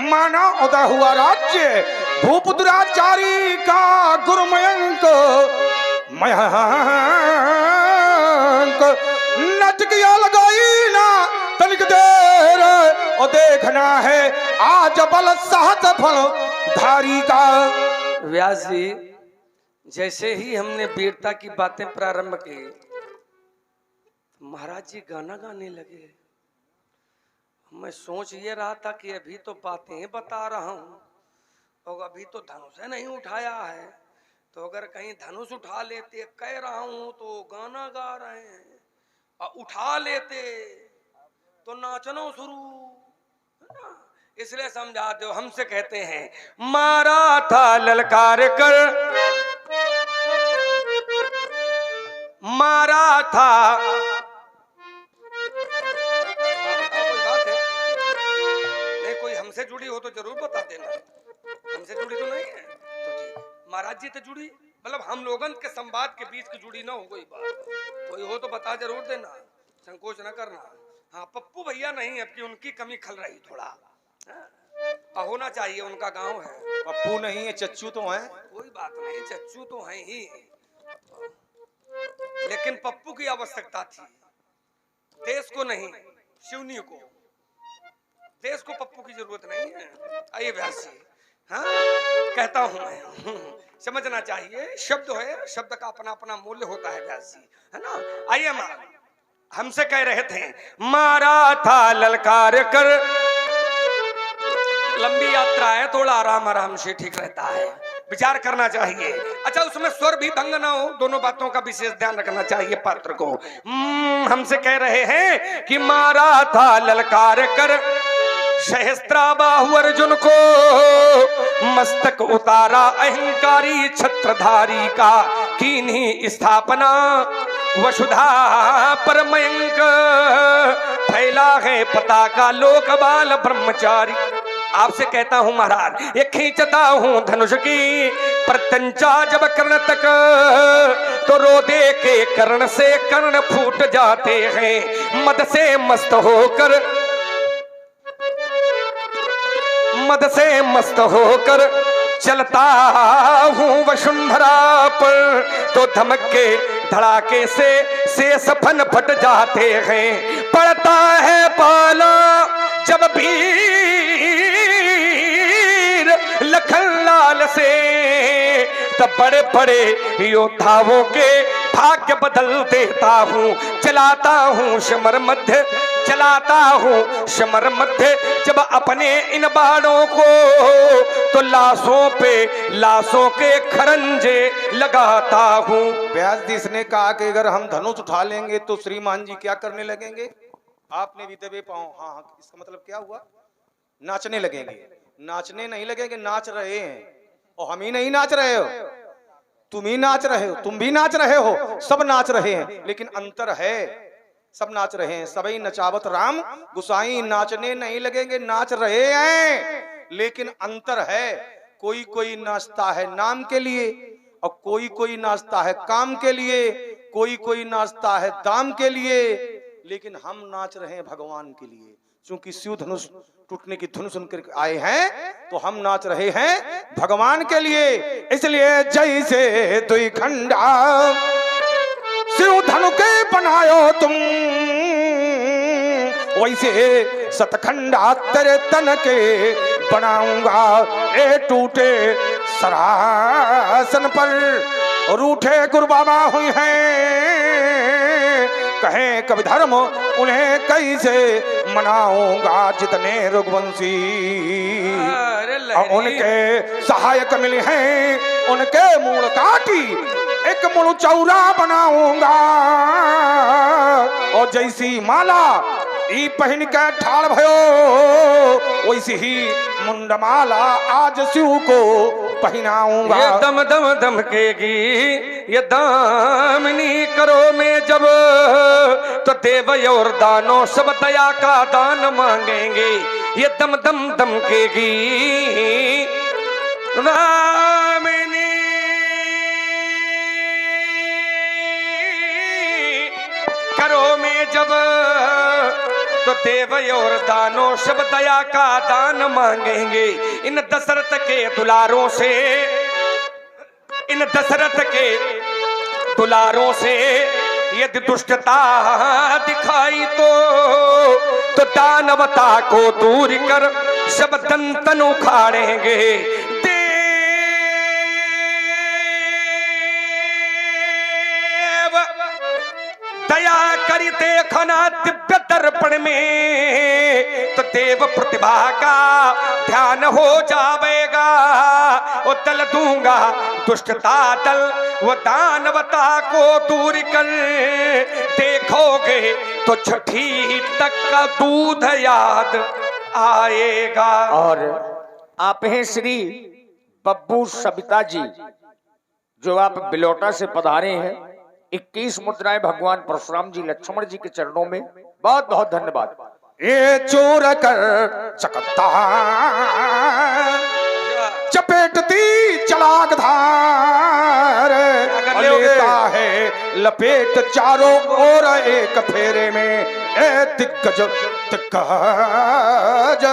माना उदय हुआ राज्य भूप दुराचारी का गुरुमयंक मयंक नट किया लगाई ना तनिक देर और देखना है आज बल सहत फल धारी का। व्यास जी, जैसे ही हमने वीरता की बातें प्रारंभ की, महाराज जी गाना गाने लगे। मैं सोच ये रहा था कि अभी तो बातें बता रहा हूं और अभी तो धनुष नहीं उठाया है, तो अगर कहीं धनुष उठा लेते, कह रहा हूं तो गाना गा रहे हैं, और उठा लेते तो नाचना शुरू, इसलिए समझा दो। हमसे कहते हैं मारा था ललकार कर, मारा था। कोई बात है? नहीं, कोई हमसे जुड़ी हो तो जरूर बता देना। हमसे जुड़ी तो नहीं है तो ठीक। महाराज जी से जुड़ी, मतलब हम लोगन के संवाद के बीच की जुड़ी ना हो कोई बात, कोई हो तो बता जरूर देना, संकोच न करना। हाँ, पप्पू भैया नहीं, अब की उनकी कमी खल रही थोड़ा, होना चाहिए, उनका गांव है। पप्पू नहीं है, चच्चू तो है। कोई बात नहीं, चच्चू तो है ही, लेकिन पप्पू की आवश्यकता थी, देश को नहीं, शिवनी को। देश को पप्पू की जरूरत नहीं है। आइए व्यास जी, हाँ कहता हूं मैं, समझना चाहिए, शब्द है, शब्द का अपना अपना मूल्य होता है व्यास जी, है ना। आइए मां, हमसे कह रहे थे मारा था ललकार कर। लंबी यात्रा है, थोड़ा आराम आराम से ठीक रहता है, विचार करना चाहिए। अच्छा, उसमें स्वर भी भंग ना हो, दोनों बातों का विशेष ध्यान रखना चाहिए पात्र को। हमसे कह रहे हैं कि मारा था ललकार कर, सहस्त्रा बाहु अर्जुन को, मस्तक उतारा अहंकारी छत्रधारी का, कीन्ही स्थापना वसुधा पर मयंक, फैला है पताका लोकबाल ब्रह्मचारी। आपसे कहता हूं महाराज, ये खींचता हूं धनुष की प्रत्यंचा जब कर्ण तक, तो रोदे के कर्ण से कर्ण फूट जाते हैं, मद से मस्त होकर, मद से मस्त होकर चलता हूं वसुंधरा पर, तो धमक के धड़ाके से शेष फन फट जाते हैं, पड़ता है पाला जब वीर लखनलाल से, तब बड़े बड़े योद्धाओं के भाग्य बदल देता हूं, चलाता हूं समर मध्य, चलाता हूं समर मध्य जब अपने इन बाणों को, तो लाशों पे लाशों के खरंजे लगाता हूं। व्यासधीश ने कहा कि अगर हम धनुष उठा लेंगे तो श्रीमान जी क्या करने लगेंगे? आपने भी दबे पाओ। हाँ हाँ, इसका मतलब क्या हुआ? नाचने लगेंगे। नाचने नहीं लगेंगे, नाच रहे हैं, और हम ही नहीं नाच रहे हो, तुम ही नाच रहे हो, तुम भी नाच रहे हो, सब नाच रहे हैं, लेकिन अंतर है, सब नाच रहे हैं। सबई नचावत राम गुसाई, नाचने नहीं लगेंगे, नाच रहे हैं, लेकिन अंतर है। कोई कोई नाचता है नाम के लिए, और कोई कोई नाचता है काम के लिए, कोई कोई नाचता है दाम के लिए, लेकिन हम नाच रहे हैं भगवान के लिए। क्योंकि शिव धनुष टूटने की धुन सुनकर आए हैं, तो हम नाच रहे हैं भगवान के लिए। इसलिए जैसे दुई खंडा शिव धनु के बनायो तुम, वैसे सतखंडा तेरे तन के बनाऊंगा। ए टूटे सरासन पर रूठे गुरु बाबा हुई हैं, कहें कवि धर्म उन्हें कैसे मनाऊंगा। जितने रघुवंशी उनके सहायक मिले हैं, उनके मूल काटी एक मुड़ चौरा बनाऊंगा। और जैसी माला ई पहन के ठाड़ भयो, वैसी ही मुंडमाला आज शिव को पहनाऊंगा। ये दम दम दमकेगी ये दामिनी करो में जब, तो देव और दानों सब दया का दान मांगेंगे। ये दम दम दमकेगी दामिनी करो में जब, तो देव और दानों सब दया का दान मांगेंगे इन दशरथ के दुलारों से, इन दशरथ के दुलारों से। यदि दुष्टता दिखाई तो दानवता को दूर कर सब दंतन उखाड़ेंगे। दया करी देखना दिव्य दर्पण में तो देव प्रतिभा का ध्यान हो जाएगा। वो दल दूंगा दुष्टता दल वो दानवता को दूर कर देखोगे तो छठी तक का दूध याद आएगा। और आप हैं श्री बब्बू सबिता जी, जो आप बिलोटा से पधारे हैं। 21 मुद्राएं भगवान परशुराम जी लक्ष्मण जी के चरणों में। बहुत बहुत धन्यवाद। ये चोर कर चकत्ता चपेटती चलाक धार, लेता है लपेट चारों ओर एक फेरे में। ए दिग्गज दिग्गज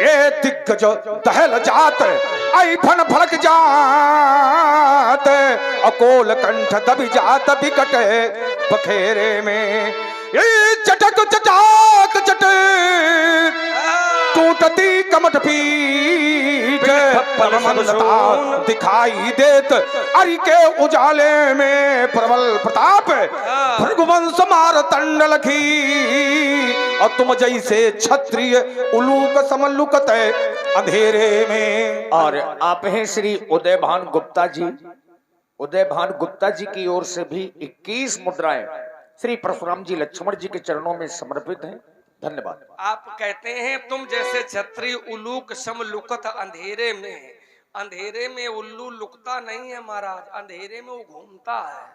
ए दिग्गज दहल जात आई फन फलक जात, अकोल कंठ दबी जात बिकट बखेरे में। ये चटक चटाक चट टूटती कमट पीठ, परमनता दिखाई देत अरि के उजाले में। प्रबल प्रताप भृगुवंश मार तंड लखी, और तुम जैसे क्षत्रिय उलूक समलुकत अंधेरे में। और आप हैं श्री उदयभान गुप्ता जी। उदयभान गुप्ता जी की ओर से भी 21 मुद्राएं श्री परशुराम जी लक्ष्मण जी के चरणों में समर्पित हैं। धन्यवाद। आप कहते हैं तुम जैसे छत्री उल्लूक सम लुकत अंधेरे में। अंधेरे में उल्लू लुकता नहीं है महाराज, अंधेरे में वो घूमता है,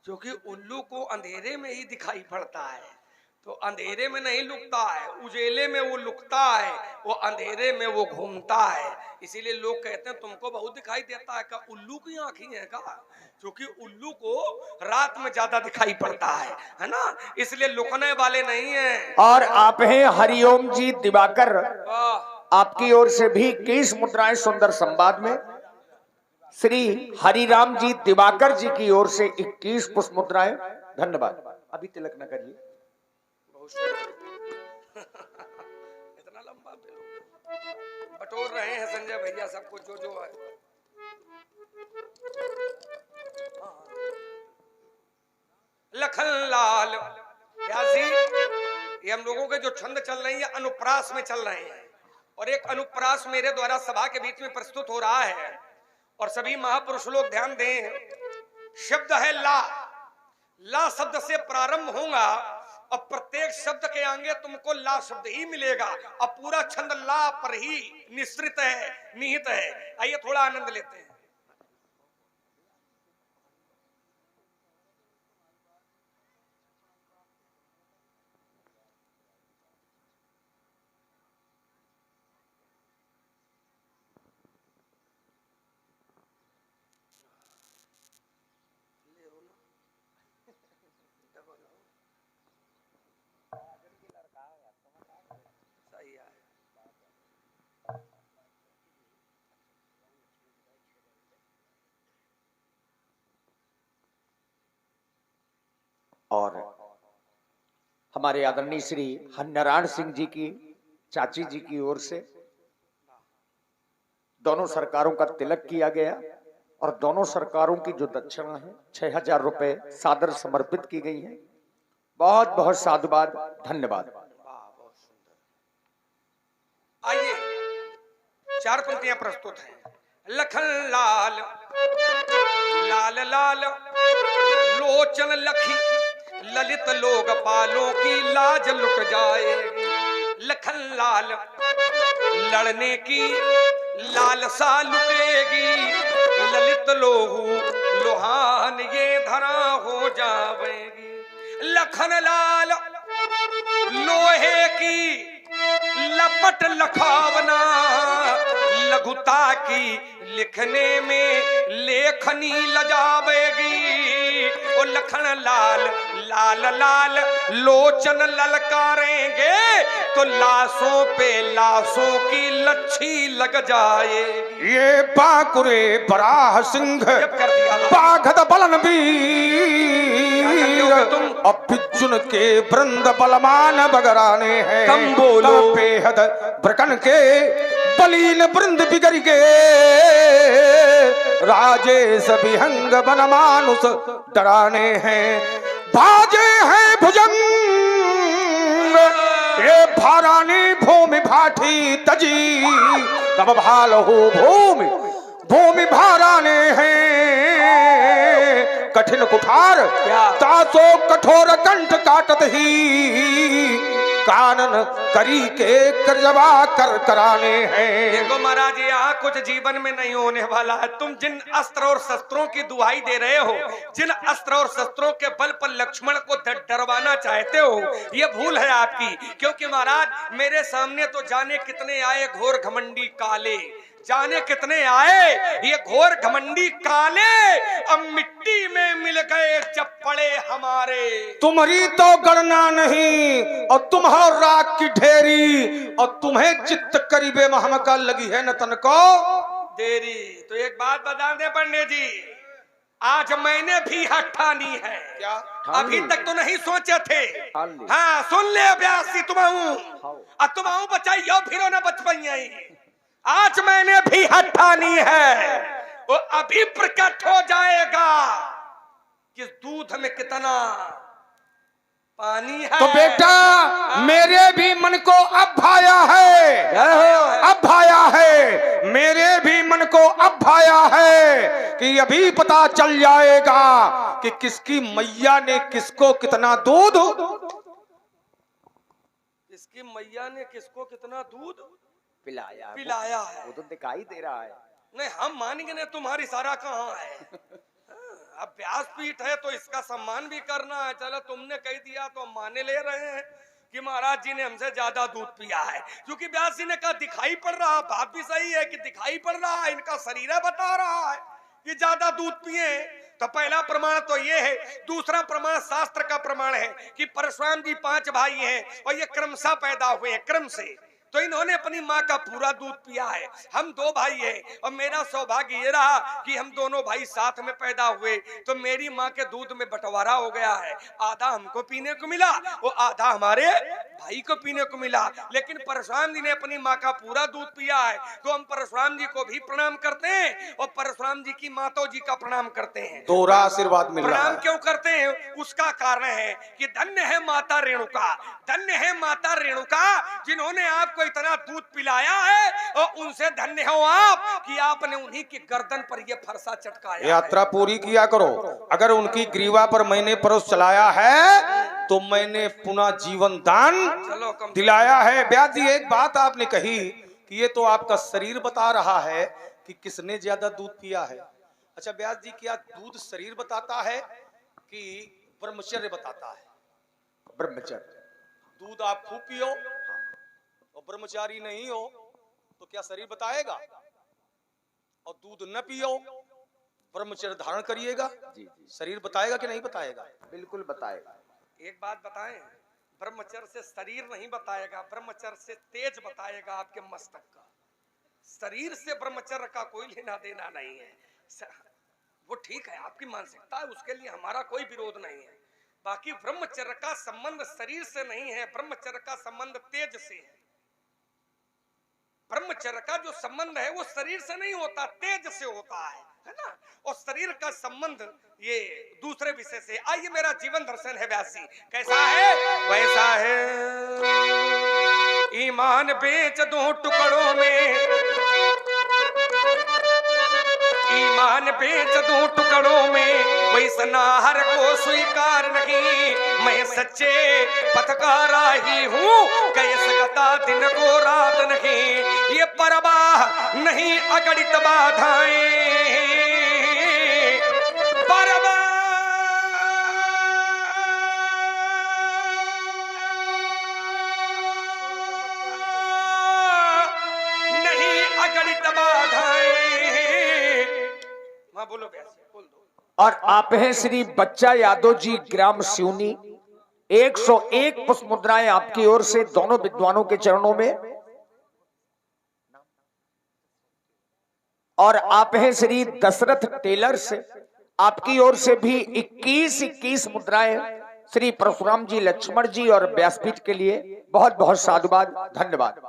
क्योंकि उल्लू को अंधेरे में ही दिखाई पड़ता है। तो अंधेरे में नहीं लुकता है, उजेले में वो लुकता है, वो अंधेरे में वो घूमता है। इसीलिए लोग कहते हैं तुमको बहुत दिखाई देता है, का उल्लू की आंखें हैं का, क्योंकि उल्लू को रात में ज्यादा दिखाई पड़ता है ना, इसलिए लुकने वाले नहीं हैं। और आप हैं हरिओम जी दिवाकर। आपकी ओर से भी 21 मुद्राएं सुंदर संवाद में। श्री हरिराम जी दिवाकर जी की ओर से 21 पुष्प मुद्राएं। धन्यवाद। अभी तिलक न करिए। इतना लंबा बटोर रहे हैं संजय भैया सबको जो जो है। लखनलाल व्यासी, ये हम लोगों के जो छंद चल रहे हैं अनुप्रास में चल रहे हैं, और एक अनुप्रास मेरे द्वारा सभा के बीच में प्रस्तुत हो रहा है। और सभी महापुरुष लोग ध्यान दें, शब्द है ला। ला शब्द से प्रारंभ होगा और प्रत्येक शब्द के आगे तुमको ला शब्द ही मिलेगा, और पूरा छंद ला पर ही निश्रित है, निहित है। आइए थोड़ा आनंद लेते हैं। और हमारे आदरणीय श्री हरिनारायण सिंह जी की चाची जी की ओर से दोनों सरकारों का तिलक किया गया, और दोनों सरकारों की जो दक्षिणा है 6000 रुपए सादर समर्पित की गई है। बहुत बहुत साधुवाद। धन्यवाद। आइए 4 पंक्तियां प्रस्तुत हैं। लखन लाल लाल लाल लोचन लखी, ललित लोग पालों की लाज लुट जाएगी। लखन लाल लड़ने की लालसा लुटेगी, ललित लोहू लोहान ये धरा हो जाएगी। लखन लाल लोहे की लपट लखावना, लघुता की लिखने में लेखनी लजावेगी, ओ लखन लाल लाल लाल लोचन ललकारेंगे तो लाशों पे लाशों की लच्छी लग जाएगी। ये बाकुरे बराह सिंह कर दिया बाघद बलन वीर, अब बिजुन के वृंद बलमान बगराने हैं। कम बोलो। बेहद ब्रकन के बलीन वृंद बिगड़ गए, राजेश विहंग बन मानुष डराने हैं। भाजे हैं भुजंग ये भारानी भूमि भाठी तजी, तब भाल हो भूमि भूमि भाराने हैं। कठिन कुठार तासो कठोर कंठ काटत ही, कानन करी के करजवा कर कराने हैं। देखो महाराज यहाँ कुछ जीवन में नहीं होने वाला है। तुम जिन अस्त्र और शस्त्रों की दुहाई दे रहे हो, जिन अस्त्र और शस्त्रों के बल पर लक्ष्मण को डरवाना चाहते हो, ये भूल है आपकी। क्योंकि महाराज मेरे सामने तो जाने कितने आए घोर घमंडी काले, जाने कितने आए ये घोर घमंडी काले, अब मिट्टी में मिल गए जब पड़े हमारे। तुम्हारी तो गणना नहीं और तुम हो राख की ढेरी, और तुम्हें चित्त करीबे महमका लगी है न तन को देरी। तो एक बात बता दे पंडित जी, आज मैंने भी हट ठानी है। क्या अभी तक तो नहीं सोचे थे। हाँ सुन ले ब्यासी, तुम बचाइयो फिर न बच पाई। आज मैंने भी हट ठानी है, वो अभी प्रकट हो जाएगा कि दूध में कितना पानी है। तो बेटा मेरे भी मन को अब भाया है, अब भाया है, मेरे भी मन को अब भाया है कि अभी पता चल जाएगा कि किसकी मैया ने किसको कितना दूध, किसकी मैया ने किसको कितना दूध पिलाया है। वो तो दिखाई दे रहा है। नहीं हम मानेंगे नहीं, तुम्हारी सारा कहाँ है। अब व्यासपीठ है तो इसका सम्मान भी करना है। चलो तुमने कह दिया तो हम माने ले रहे हैं कि महाराज जी ने हमसे ज्यादा दूध पिया है। क्योंकि व्यास जी ने कहा दिखाई पड़ रहा, बात भी सही है कि दिखाई पड़ रहा है, इनका शरीर बता रहा है कि ज्यादा दूध पिए। तो पहला प्रमाण तो ये है। दूसरा प्रमाण शास्त्र का प्रमाण है कि परशुराम जी 5 भाई हैं और ये क्रमशः पैदा हुए हैं, क्रम से। तो इन्होंने अपनी माँ का पूरा दूध पिया है। हम 2 भाई हैं और मेरा सौभाग्य ये रहा कि हम दोनों भाई साथ में पैदा हुए, तो मेरी माँ के दूध में बंटवारा हो गया है। आधा हमको पीने को मिला, वो आधा हमारे भाई को पीने को मिला। लेकिन परशुराम जी ने अपनी माँ का पूरा दूध पिया है, तो हम परशुराम जी को भी प्रणाम करते हैं और परशुराम जी की माता जी का प्रणाम करते हैं। दोहरा आशीर्वाद मिल रहा प्रणाम है। क्यों करते हैं? उसका कारण है कि धन्य है माता रेणुका, धन्य है माता रेणुका जिन्होंने आपको इतना दूध पिलाया है, और उनसे धन्य हो आप कि आपने उन्हीं की गर्दन पर ये फरसा चटकाया। यात्रा पूरी किया करो। अगर उनकी ग्रीवा पर मैंने परोस चलाया है तो मैंने पुनः जीवन दान दिलाया है। व्यास जी एक बात आपने कही कि ये तो आपका शरीर बता रहा है कि किसने ज्यादा दूध पिया है। अच्छा व्यास जी, क्या दूध शरीर बताता है कि ब्रह्मचर्य बताता है? ब्रह्मचर्य। दूध आप खूब पियो और ब्रह्मचारी नहीं हो तो क्या शरीर बताएगा? और दूध न पियो ब्रह्मचर्य धारण करिएगा, शरीर बताएगा कि नहीं बताएगा? बिल्कुल बताएगा। एक बात बताएं, ब्रह्मचर्य से शरीर नहीं बताएगा, ब्रह्मचर्य से तेज बताएगा आपके मस्तक का। शरीर से ब्रह्मचर्य का कोई लेना देना नहीं है। वो ठीक है, आपकी मानसिकता है, उसके लिए हमारा कोई विरोध नहीं है। बाकी ब्रह्मचर्य का संबंध शरीर से नहीं है, ब्रह्मचर्य का संबंध तेज से है। ब्रह्मचर्य का जो संबंध है वो शरीर से नहीं होता, तेज से होता है ना। और शरीर का संबंध ये दूसरे विषय से। आइए मेरा जीवन दर्शन है व्यास जी, कैसा है? वैसा है। ईमान बेच दो टुकड़ों में, ईमान बेच दो टुकड़ों में, वैसना हर को स्वीकार नहीं। मैं सच्चे पथकारा ही हूँ, कैसे गता दिन को रात नहीं। ये परवाह नहीं अगणित बाधाएं, परवाह नहीं अगणित बाधाएं। हाँ बोलो व्यास जी, बोल दो। और आप हैं श्री बच्चा यादव जी, ग्राम सिवनी। 101 पुष्प मुद्राएं आपकी ओर से दोनों विद्वानों के चरणों में। और आप हैं श्री दशरथ टेलर्स, आपकी ओर से भी 21 मुद्राएं श्री परशुराम जी, लक्ष्मण जी और व्यासपीठ के लिए बहुत बहुत साधुवाद, धन्यवाद।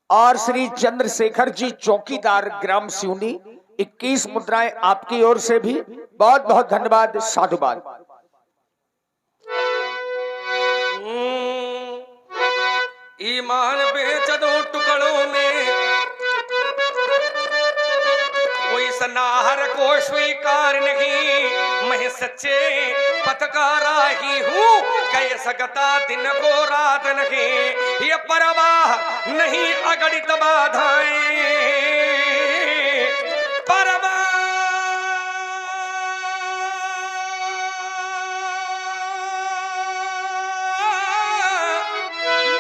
और श्री चंद्रशेखर जी चौकीदार, ग्राम सिवनी, 21 मुद्राएं आपकी ओर से भी बहुत बहुत धन्यवाद, साधुवाद। ईमान बेच दो टुकड़ों में, कोई सनाहर को स्वीकार नहीं। मैं सच्चे पथ का राही हूँ, कह सकता दिन को रात नहीं। ये परवाह नहीं अगणित बाधाएं, परवाह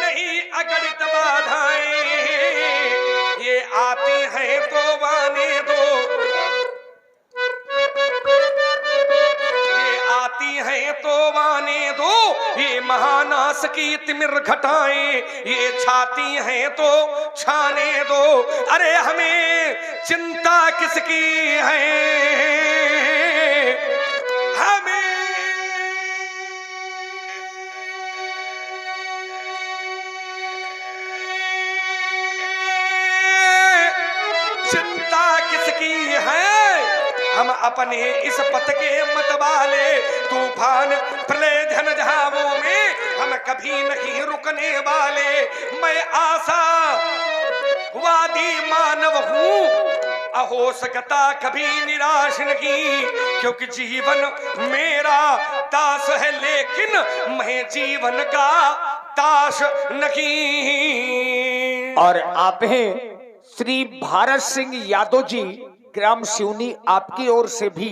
नहीं अगणित बाधाएं। ये आती है तो आने दो, ये आती है तो आने दो। ये महानाश की तिमिर घटाएं, ये छाती है तो छाने दो। अरे हमें चिंता किसकी है, हमें चिंता किसकी है। हम अपने इस पथ के मतवाले, तूफान प्रलय झंझावों में हम कभी नहीं रुकने वाले। मैं आशा वादी मानव हूँ, हो सकता कभी निराश नहीं, क्योंकि जीवन मेरा ताश है, लेकिन मैं जीवन का ताश नहीं। और आप हैं श्री भारत सिंह यादव जी, ग्राम सिवनी, आपकी ओर से भी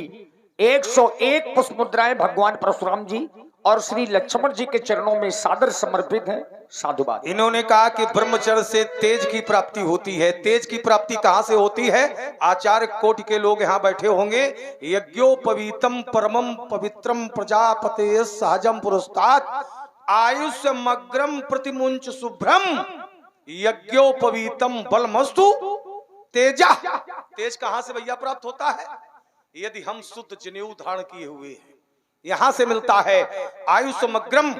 101 पुष्प मुद्राएं भगवान परशुराम जी और श्री लक्ष्मण जी के चरणों में सादर समर्पित है, साधुवाद। इन्होंने कहा कि ब्रह्मचर्य से तेज की प्राप्ति होती है। तेज की प्राप्ति कहां से होती है? आचार्य कोटि के लोग यहाँ बैठे होंगे। यज्ञोपवीतम परमम पवित्रम प्रजापते सहजम पुरस्तात् आयुष्यमग्रम प्रतिमुंच शुभ्रम यज्ञोपवीतम बलमस्तु तेजा। तेज कहां से भैया प्राप्त होता है? यदि हम शुद्ध जनेऊ धारण किए हुए हैं, यहां से मिलता है। आयुष्यमग्रम,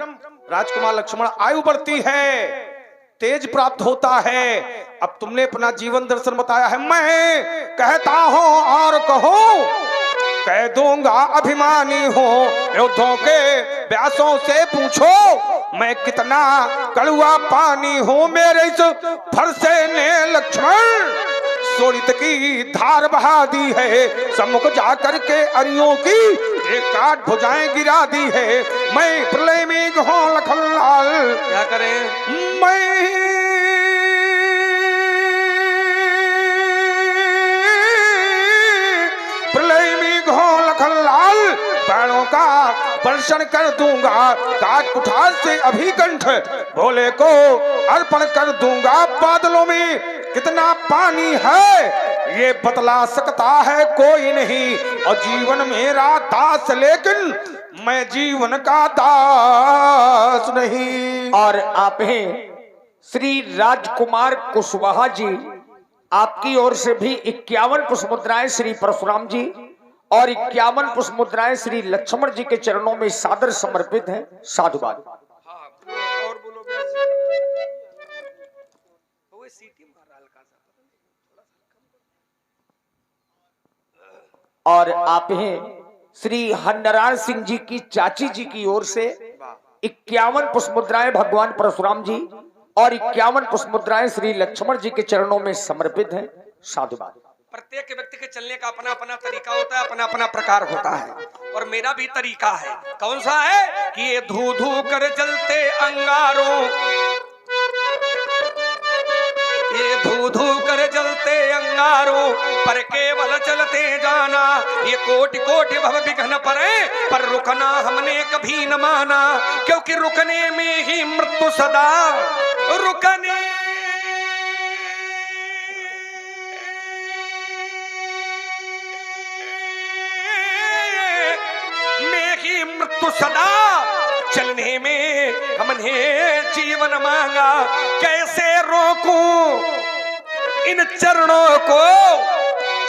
राजकुमार लक्ष्मण, आयु बढ़ती है, तेज प्राप्त होता है। अब तुमने अपना जीवन दर्शन बताया है, मैं कहता हूं और कहो, कह दूंगा अभिमानी हो। योद्धों के व्यासों से पूछो, मैं कितना कड़वा पानी हूं। मेरे इस फरसे ने लक्ष्मण शोणित की धार बहा दी है। सम्मुख जाकर के अरियों की एक काट भुजाएं गिरा दी है। मैं प्रलय में गहूं लखनलाल, क्या करें? मैं प्रलय में गहूं लखनलाल, बाणों का वर्षण कर दूंगा। काट कुठार से अभिकंठ भोले को अर्पण कर दूंगा। बादलों में कितना पानी है ये बतला सकता है कोई नहीं। और जीवन मेरा दास, लेकिन मैं जीवन का दास नहीं। और आप हैं श्री राजकुमार कुशवाहा जी, आपकी ओर से भी 51 पुष्प मुद्राएं श्री परशुराम जी और 51 पुष्प मुद्राएं श्री लक्ष्मण जी के चरणों में सादर समर्पित हैं, साधुवाद। और बोलो व्यास जी। वो सीटी मार रहा हल्का सा। और आप हैं श्री हरनारायण सिंह जी की चाची जी की ओर से 51 पुष्प मुद्राएं भगवान परशुराम जी और 51 पुष्प मुद्राएं श्री लक्ष्मण जी के चरणों में समर्पित हैं, साधुवाद। प्रत्येक व्यक्ति के चलने का अपना अपना तरीका होता है, अपना अपना प्रकार होता है, और मेरा भी तरीका है। कौन सा है? कि ये धू धू कर जलते अंगारों, ये धू धू कर जलते अंगारों पर केवल चलते जाना। ये कोटि कोटि भव विघ्न परे, पर रुकना हमने कभी न माना, क्योंकि रुकने में ही मृत्यु सदा, रुकने तो सदा चलने में हमने जीवन मांगा, कैसे रोकूं इन चरणों को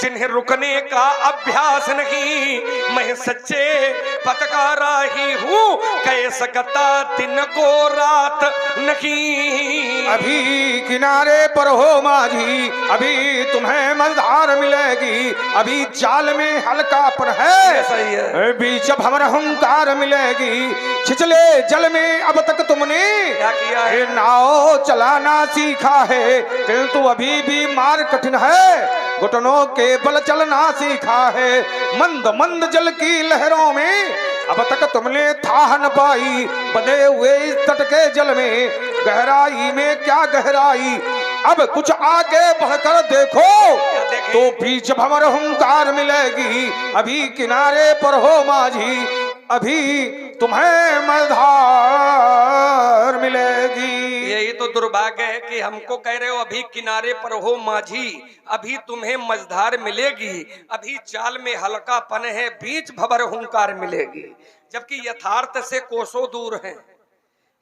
जिन्हें रुकने का अभ्यास नहीं। मैं सच्चे पथ का राही हूँ, कह सकता दिन को रात नहीं। अभी किनारे पर हो माझी, अभी तुम्हें मझधार मिलेगी, अभी जाल में हल्कापन है, सही है। बीच भंवर हुंकार मिलेगी। छिछले जल में अब तक तुमने क्या किया है? नाव चलाना सीखा है, किंतु अभी भी मार कठिन है, घुटनों के बल चलना सीखा है। मंद मंद जल की लहरों में अब तक तुमने था न पाई, बंधे हुए इस तट के जल में गहराई में क्या गहराई। अब कुछ आगे बढ़कर देखो तो बीच भंवर हुंकार मिलेगी, अभी किनारे पर हो माझी, अभी तुम्हें मझधार मिलेगी। यही तो दुर्भाग्य है कि हमको कह रहे हो अभी किनारे पर हो माझी, अभी तुम्हें मझधार मिलेगी, अभी चाल में हल्कापन है, बीच भंवर हुंकार मिलेगी, जबकि यथार्थ से कोसों दूर है।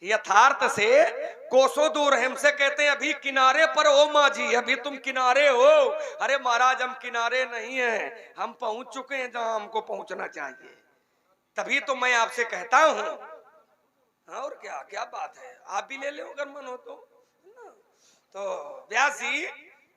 यथार्थ से कोसों दूर है। हमसे कहते हैं अभी किनारे पर हो माझी, अभी तुम किनारे हो। अरे महाराज, हम किनारे नहीं हैं, हम पहुंच चुके हैं जहां हमको पहुंचना चाहिए। तभी तो मैं आपसे कहता हूं, और क्या क्या बात है, आप भी ले लो अगर मन हो तो व्यास जी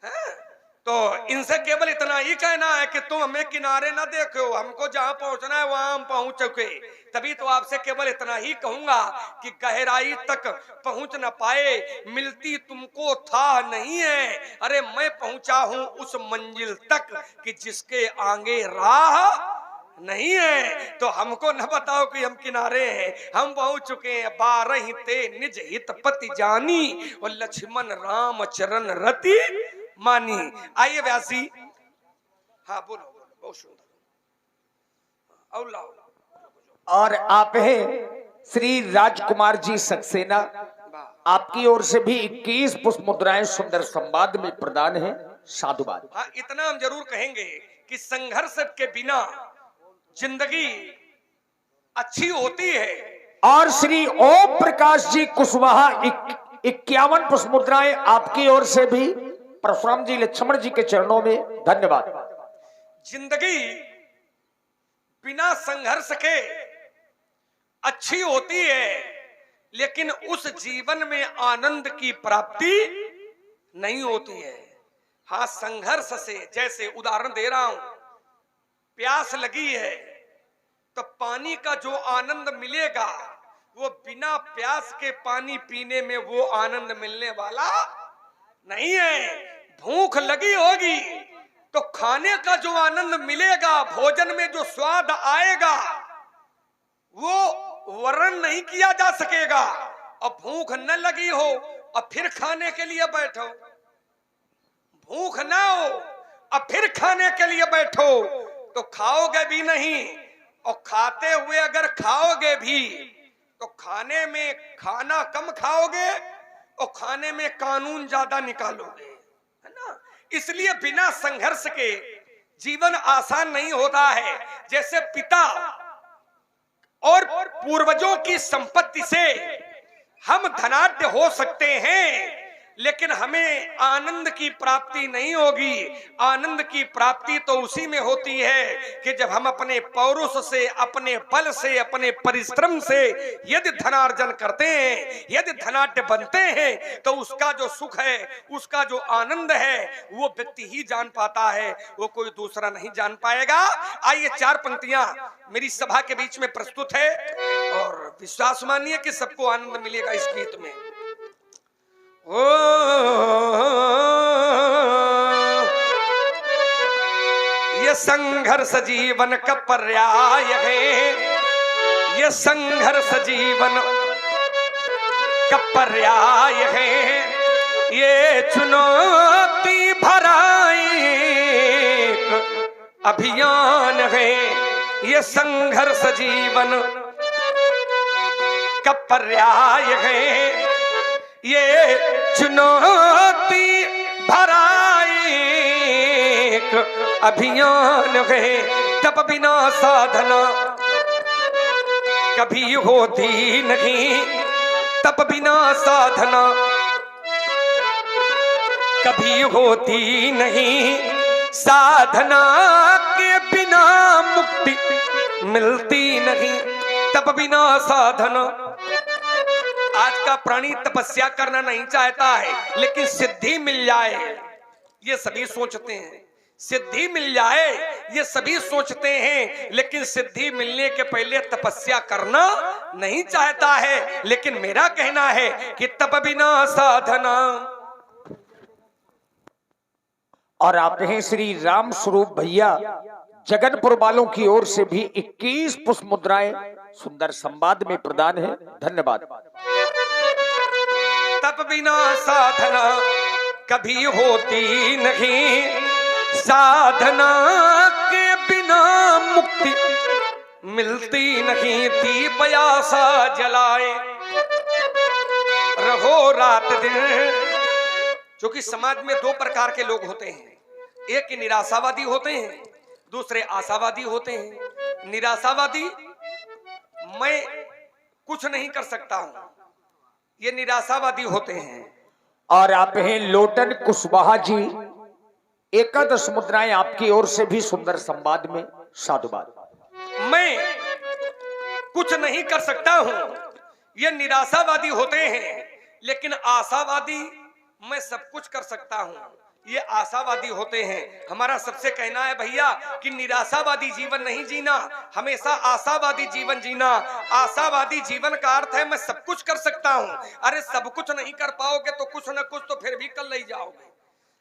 है? तो इनसे केवल इतना ही कहना है कि तुम हमें किनारे ना देखो, हमको जहां पहुंचना है वहां हम पहुंच चुके। तभी तो आपसे केवल इतना ही कहूंगा कि गहराई तक पहुंच न पाए, मिलती तुमको था नहीं है। अरे मैं पहुंचा हूं उस मंजिल तक कि जिसके आगे राह नहीं है। तो हमको न बताओ कि हम किनारे हैं, हम पहुंच चुके हैं। 12 ते निज हित पति जानी, और लक्ष्मण राम चरण रति मानी। आइए व्यास जी, हाँ बोलो, बहुत सुंदर। और आप हैं श्री राजकुमार जी सक्सेना, आपकी ओर से भी 21 पुष्प मुद्राएं सुंदर संवाद में प्रदान है। साधुवाद। हाँ, इतना हम जरूर कहेंगे कि संघर्ष के बिना जिंदगी अच्छी होती है। और श्री ओम प्रकाश जी कुशवाहा 51 पुष्प मुद्राएं आपकी ओर से भी परशुराम जी लक्ष्मण जी के चरणों में धन्यवाद। जिंदगी बिना संघर्ष के अच्छी होती है, लेकिन उस जीवन में आनंद की प्राप्ति नहीं होती है। हाँ, संघर्ष से, जैसे उदाहरण दे रहा हूं, प्यास लगी है तो पानी का जो आनंद मिलेगा वो बिना प्यास के पानी पीने में वो आनंद मिलने वाला नहीं है। भूख लगी होगी तो खाने का जो आनंद मिलेगा, भोजन में जो स्वाद आएगा, वो वर्णन नहीं किया जा सकेगा। और भूख न लगी हो और फिर खाने के लिए बैठो, भूख ना हो और फिर खाने के लिए बैठो तो खाओगे भी नहीं, और खाते हुए अगर खाओगे भी तो खाने में खाना कम खाओगे और खाने में कानून ज्यादा निकालोगे, है ना। इसलिए बिना संघर्ष के जीवन आसान नहीं होता है। जैसे पिता और पूर्वजों की संपत्ति से हम धनाढ्य हो सकते हैं, लेकिन हमें आनंद की प्राप्ति नहीं होगी। आनंद की प्राप्ति तो उसी में होती है कि जब हम अपने पौरुष से, अपने बल से, अपने परिश्रम से यदि धनार्जन करते हैं, यदि धनाढ्य बनते हैं, तो उसका जो सुख है, उसका जो आनंद है, वो व्यक्ति ही जान पाता है, वो कोई दूसरा नहीं जान पाएगा। आइए 4 पंक्तियां मेरी सभा के बीच में प्रस्तुत है, और विश्वास मानिए कि सबको आनंद मिलेगा इस गीत में। ओ ये संघर्ष जीवन का पर्याय है, ये संघर्ष जीवन का पर्याय है, ये चुनौती भरा एक अभियान है। ये संघर्ष जीवन का पर्याय है, ये चुनौती भरा एक अभियान है। तप बिना साधना कभी होती नहीं तप बिना साधना, कभी होती नहीं साधना के बिना मुक्ति मिलती नहीं, तप बिना साधना। आज का प्राणी तपस्या करना नहीं चाहता है, लेकिन सिद्धि मिल जाए ये सभी सोचते हैं, सिद्धि मिल जाए ये सभी सोचते हैं, लेकिन सिद्धि मिलने के पहले तपस्या करना नहीं चाहता है। लेकिन मेरा कहना है कि तप बिना साधना। और आप हैं श्री राम स्वरूप भैया, जगनपुर वालों की ओर से भी 21 पुष्प मुद्राएं सुंदर संवाद में प्रदान है। धन्यवाद। तप बिना साधना कभी होती नहीं, साधना के बिना मुक्ति मिलती नहीं। दीप आशा जलाए रहो रात दिन। क्योंकि समाज में दो प्रकार के लोग होते हैं, एक निराशावादी होते हैं, दूसरे आशावादी होते हैं। निराशावादी, मैं कुछ नहीं कर सकता हूं, ये निराशावादी होते हैं। और आप हैं लोटन कुशवाहा जी, एकादश मुद्राएं आपकी ओर से भी सुंदर संवाद में साधुवाद। मैं कुछ नहीं कर सकता हूं, ये निराशावादी होते हैं। लेकिन आशावादी, मैं सब कुछ कर सकता हूं, ये आशावादी होते हैं। हमारा सबसे कहना है भैया कि निराशावादी जीवन नहीं जीना, हमेशा आशावादी जीवन जीना। आशावादी जीवन का अर्थ है मैं सब कुछ कर सकता हूं। अरे सब कुछ नहीं कर पाओगे तो कुछ न कुछ तो फिर भी कर ले जाओगे।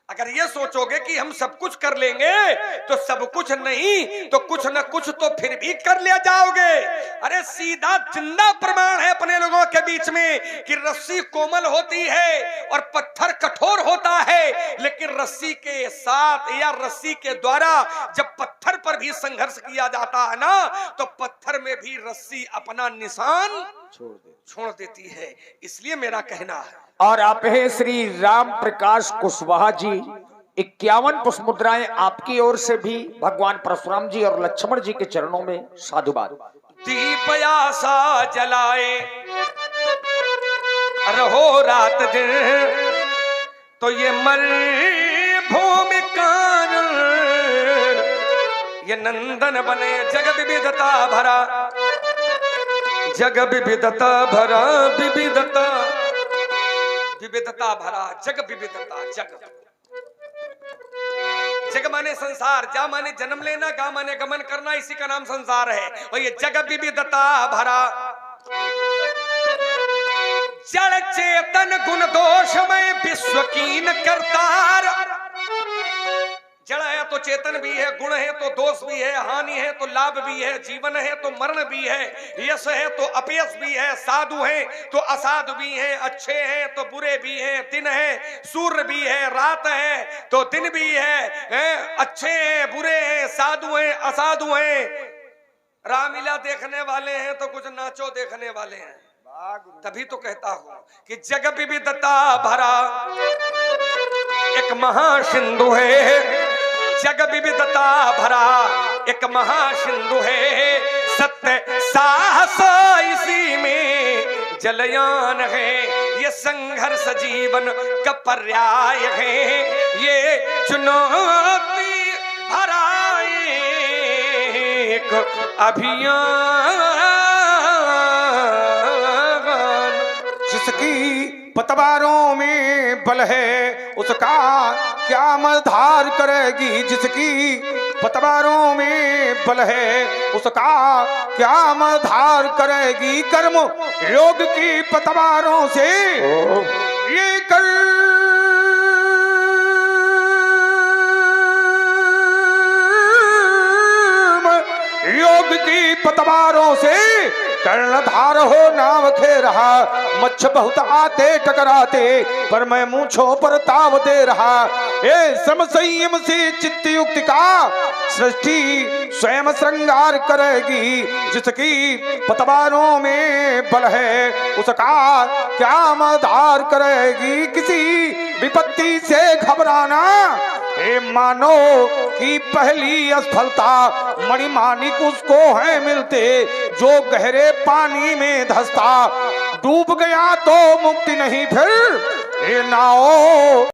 अगर ये सोचोगे कि हम सब कुछ कर लेंगे तो सब कुछ नहीं तो कुछ न कुछ तो फिर भी कर ले जाओगे। अरे सीधा जिंदा प्रमाण है अपने लोगों के बीच में कि रस्सी कोमल होती है और पत्थर कठोर होता है, लेकिन रस्सी के साथ या रस्सी के द्वारा जब पत्थर पर भी संघर्ष किया जाता है ना, तो पत्थर में भी रस्सी अपना निशान छोड़ देती है। इसलिए मेरा कहना है। और आप हैं श्री राम प्रकाश कुशवाहा जी, 51 पुष्प मुद्राएं आपकी ओर से भी भगवान परशुराम जी और लक्ष्मण जी के चरणों में साधुवाद। दीप आशा जलाए रहो रात दिन, तो ये मरुभूमि कानन ये नंदन बने। जग विविधता भरा, जग विविधता भरा, विविधता विविधता भरा, जग विविधता। जग जग माने संसार, जा माने जन्म लेना, गा माने गमन करना, इसी का नाम संसार है। और ये जग विविधता भरा, जड़ चेतन गुण दोषमय विश्व कीन करतार। जड़ है तो चेतन भी है, गुण है तो दोष भी है, हानि है तो लाभ भी है, जीवन है तो मरण भी है, यश है तो अपयश भी है, साधु है तो असाधु भी है, अच्छे हैं तो बुरे भी हैं, दिन है सूर्य भी है, रात है तो दिन भी है, अच्छे हैं बुरे हैं, साधु हैं असाधु हैं। रामलीला देखने वाले हैं तो कुछ नाचो देखने वाले हैं। तभी तो कहता हूं कि जग विविधता भरा एक महासिंधु है, जग विविधता भरा एक महासिंधु है। सत्य साहस इसी में जलयान है, ये संघर्ष जीवन का पर्याय है, ये चुनौती भरा एक अभियान। जिसकी पतवारों में बल है उसका क्या मधार करेगी, जिसकी पतवारों में बल है उसका क्या मधार करेगी। कर्म योग की पतवारों से ये कर्म योग की पतवारों से कर्णधार हो नाव खे रहा। मच्छ बहुत आते टकराते पर मैं मूंछों पर ताव दे रहा। ये सम संयम से चित्त युक्ति का सृष्टि स्वयं श्रृंगार करेगी। जिसकी पतवारों में बल है उसका क्या मधार करेगी। किसी विपत्ति से घबराना हे मानो कि पहली असफलता, मणिमाणिक उसको है मिलते जो गहरे पानी में धंसता डूब गया तो मुक्ति नहीं फिर ये नाओ